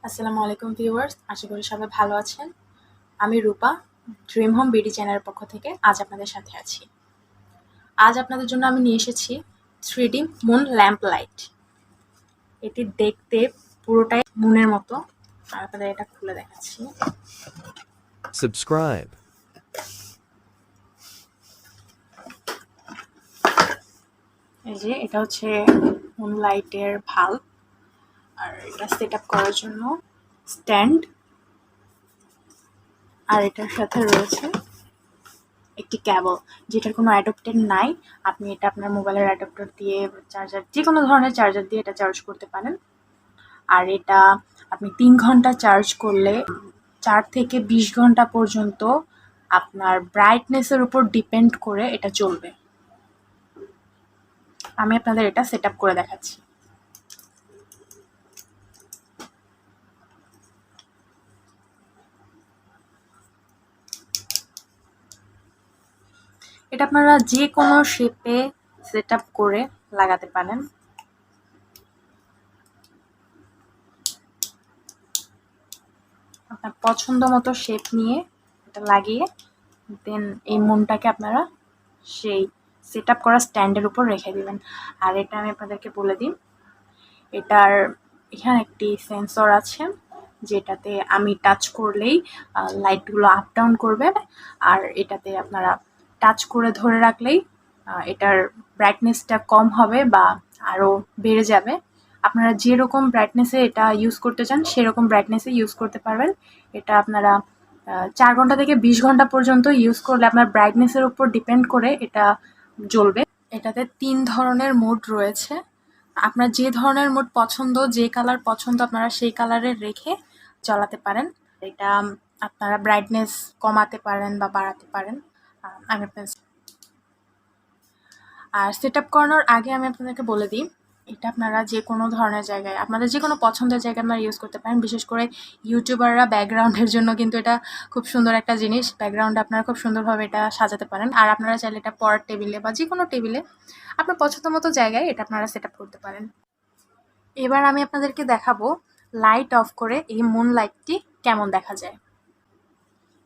আসসালামু আলাইকুম ভিউয়ার্স, আশা করি সবাই ভালো আছেন। আমি রূপা, ড্রিমহোম বিডি চ্যানেলের পক্ষ থেকে আজ আপনাদের সাথে আছি। আজ আপনাদের জন্য আমি নিয়ে এসেছি 3D মুন ল্যাম্প লাইট। এটি দেখতে পুরোটাই মুনের মতো। আর আপনাদের এটা খুলে দেখাচ্ছি। Subscribe. এই যে এটা হচ্ছে মুন লাইটের ভাল্ব, আর এটা সেট আপ করার জন্য স্ট্যান্ড, আর এটার সাথে রয়েছে একটি কেবল, যেটার কোনো অ্যাডাপ্টার নাই। আপনি এটা আপনার মোবাইলের অ্যাডাপ্টার দিয়ে, চার্জার, যে কোনো ধরনের চার্জার দিয়ে এটা চার্জ করতে পারেন। আর এটা আপনি 3 ঘন্টা চার্জ করলে 4 থেকে 20 ঘন্টা পর্যন্ত আপনার ব্রাইটনেসের উপর ডিপেন্ড করে এটা চলবে। আমি আপনাদের এটা সেট আপ করে দেখাচ্ছি। এটা আপনারা যে কোনো শেপে সেট আপ করে লাগাতে পারেন। আপনার পছন্দ মতো শেপ নিয়ে এটা লাগিয়ে দেন এই মুনটাকে আপনারা সেই সেট আপ করা স্ট্যান্ডের উপর রেখে দিবেন। আর এটা আমি আপনাদেরকে বলে দিই, এটার এখানে একটি সেন্সর আছে, যেটাতে আমি টাচ করলেই লাইটগুলো আপ ডাউন করবে। আর এটাতে আপনারা টাচ করে ধরে রাখলেই এটার ব্রাইটনেসটা কম হবে বা আরও বেড়ে যাবে। আপনারা যেরকম ব্রাইটনেসে এটা ইউজ করতে চান সেরকম ব্রাইটনেসে ইউজ করতে পারবেন। এটা আপনারা 4 ঘন্টা থেকে 20 ঘন্টা পর্যন্ত ইউজ করলে আপনার ব্রাইটনেসের উপর ডিপেন্ড করে এটা জ্বলবে। এটাতে 3 ধরনের মোড রয়েছে। আপনার যে ধরনের মোড পছন্দ, যে কালার পছন্দ, আপনারা সেই কালারের রেখে জ্বালাতে পারেন। এটা আপনারা ব্রাইটনেস কমাতে পারেন বা বাড়াতে পারেন। আমি আর সেট আপ করানোর আগে আমি আপনাদেরকে বলে দিই, এটা আপনারা যে কোনো ধরনের জায়গায়, আপনাদের যে কোনো পছন্দের জায়গায় আপনারা ইউজ করতে পারেন। বিশেষ করে ইউটিউবাররা ব্যাকগ্রাউন্ডের জন্য কিন্তু এটা খুব সুন্দর একটা জিনিস। ব্যাকগ্রাউন্ডে আপনারা খুব সুন্দরভাবে এটা সাজাতে পারেন। আর আপনারা চাইলে এটা পড়ার টেবিলে বা যে কোনো টেবিলে আপনার পছন্দ মতো জায়গায় এটা আপনারা সেট আপ করতে পারেন। এবার আমি আপনাদেরকে দেখাবো লাইট অফ করে এই মুন লাইটটি কেমন দেখা যায়।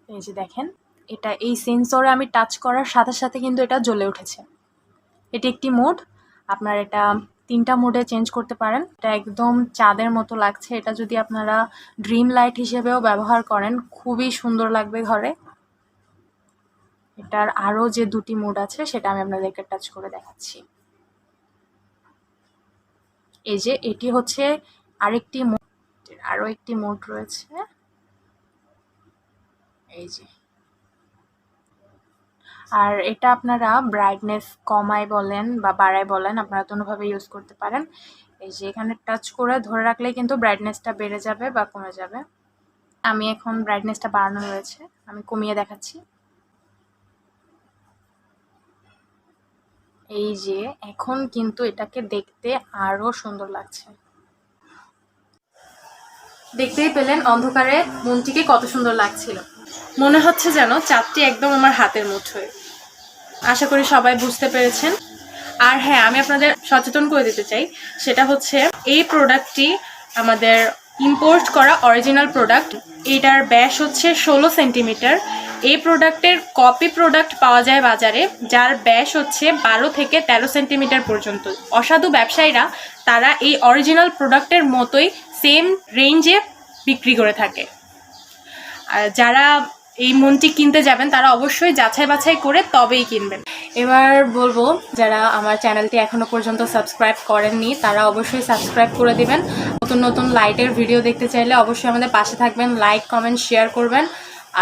এই যে দেখেন, এটা এই সেন্সরে আমি টাচ করার সাথে সাথে কিন্তু এটা জ্বলে উঠেছে। এটি একটি মোড, আপনারা এটা 3টা মোডে চেঞ্জ করতে পারেন। এটা একদম চাঁদের মতো লাগছে। এটা যদি আপনারা ড্রিম লাইট হিসেবেও ব্যবহার করেন খুবই সুন্দর লাগবে ঘরে। এটার আরও যে 2টি মোড আছে সেটা আমি আপনাদেরকে টাচ করে দেখাচ্ছি। এই যে এটি হচ্ছে আরেকটি মোড, আরও একটি মোড রয়েছে। এই যে, আর এটা আপনারা ব্রাইটনেস কমায় বলেন বা বাড়ায় বলেন, আপনারা কোনোভাবে ইউজ করতে পারেন। এই যে এখানে টাচ করে ধরে রাখলেই কিন্তু ব্রাইটনেসটা বেড়ে যাবে বা কমে যাবে। আমি এখন ব্রাইটনেসটা বাড়ানো রয়েছে, আমি কমিয়ে দেখাচ্ছি। এই যে এখন কিন্তু এটাকে দেখতে আরো সুন্দর লাগছে। দেখতেই পেলেন অন্ধকারে মনটিকে কত সুন্দর লাগছিল। মনে হচ্ছে যেন চাঁদটি একদম আমার হাতের মুঠোয়। আশা করি সবাই বুঝতে পেরেছেন। আর হ্যাঁ, আমি আপনাদের সচেতন করে দিতে চাই, সেটা হচ্ছে এই প্রোডাক্টটি আমাদের ইম্পোর্ট করা অরিজিনাল প্রোডাক্ট। এটার ব্যাস হচ্ছে 16 সেন্টিমিটার। এই প্রোডাক্টের কপি প্রোডাক্ট পাওয়া যায় বাজারে, যার ব্যাস হচ্ছে 12 থেকে 13 সেন্টিমিটার পর্যন্ত। অসাধু ব্যবসায়ীরা তারা এই অরিজিনাল প্রোডাক্টের মতোই সেম রেঞ্জে বিক্রি করে থাকে। আর যারা এই মনটি কিনতে যাবেন তারা অবশ্যই যাচাই বাছাই করে তবেই কিনবেন। এবার বলবো, যারা আমার চ্যানেলটি এখনো পর্যন্ত সাবস্ক্রাইব করেননি তারা অবশ্যই সাবস্ক্রাইব করে দিবেন। নতুন নতুন লাইটের ভিডিও দেখতে চাইলে অবশ্যই আমাদের পাশে থাকবেন, লাইক, কমেন্ট, শেয়ার করবেন।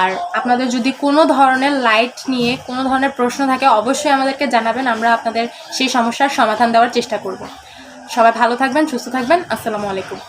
আর আপনাদের যদি কোনো ধরনের লাইট নিয়ে কোনো ধরনের প্রশ্ন থাকে অবশ্যই আমাদেরকে জানাবেন, আমরা আপনাদের সেই সমস্যার সমাধান দেওয়ার চেষ্টা করব। সবাই ভালো থাকবেন, সুস্থ থাকবেন। আসসালামু আলাইকুম।